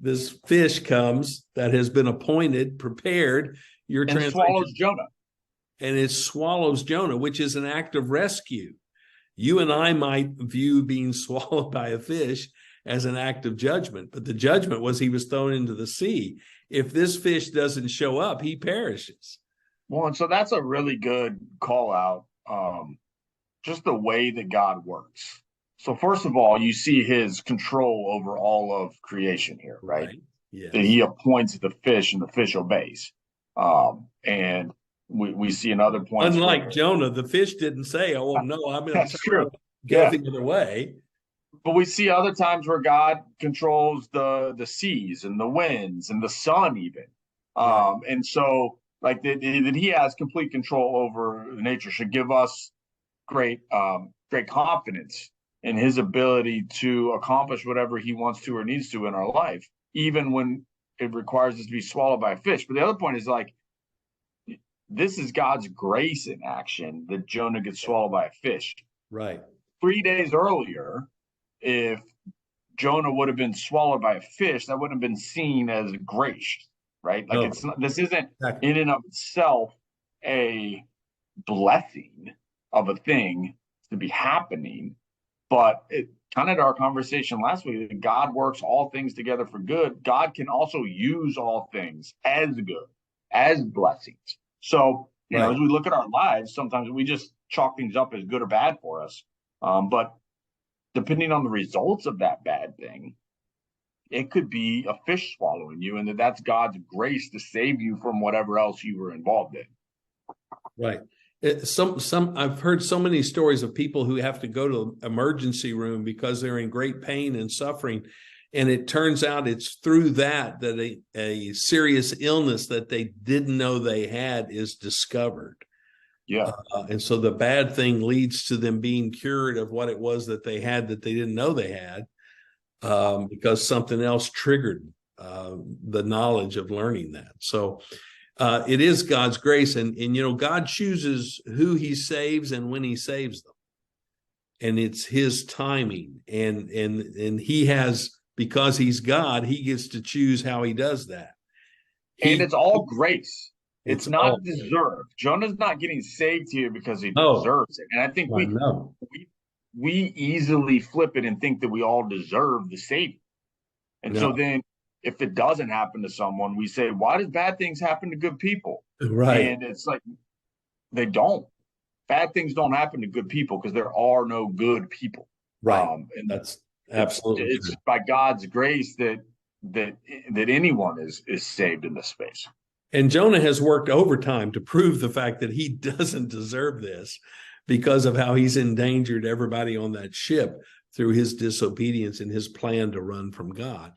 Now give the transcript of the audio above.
this fish comes that has been appointed, prepared. Your And swallows Jonah. And it swallows Jonah, which is an act of rescue. You and I might view being swallowed by a fish as an act of judgment, but the judgment was he was thrown into the sea. If this fish doesn't show up, he perishes. Well, and so that's a really good call out. Just the way that God works. So first of all, you see his control over all of creation here, right? Yes. That he appoints the fish and the fish obeys. And we see another point. Unlike Jonah, the fish didn't say, "Oh no, I'm going to go the other way." But we see other times where God controls the seas and the winds and the sun, even. And so, like that he has complete control over nature should give us great confidence in his ability to accomplish whatever he wants to or needs to in our life, even when it requires us to be swallowed by a fish. But the other point is, like, this is God's grace in action that Jonah gets swallowed by a fish. Right. 3 days earlier, if Jonah would have been swallowed by a fish, that wouldn't have been seen as grace, right? Like, it's not, this isn't in and of itself a blessing of a thing to be happening, but it kind of our conversation last week, God works all things together for good. God can also use all things as good, as blessings. So, you know, as we look at our lives, sometimes we just chalk things up as good or bad for us. But depending on the results of that bad thing, it could be a fish swallowing you, and that's God's grace to save you from whatever else you were involved in. Right. I've heard so many stories of people who have to go to the emergency room because they're in great pain and suffering. And it turns out it's through that a serious illness that they didn't know they had is discovered. Yeah. And so the bad thing leads to them being cured of what it was that they had that they didn't know they had, because something else triggered the knowledge of learning that. So it is God's grace. And you know, God chooses who he saves and when he saves them. And it's his timing. And he has, because he's God, he gets to choose how he does that. And it's all grace. It's not deserved. Jonah's not getting saved here because he deserves it. And I think we easily flip it and think that we all deserve the saving. And so then if it doesn't happen to someone, we say, why does bad things happen to good people? Right. And it's like, they don't. Bad things don't happen to good people because there are no good people. Right. And that's absolutely it's by God's grace that anyone is saved in this space. And Jonah has worked overtime to prove the fact that he doesn't deserve this because of how he's endangered everybody on that ship through his disobedience and his plan to run from God.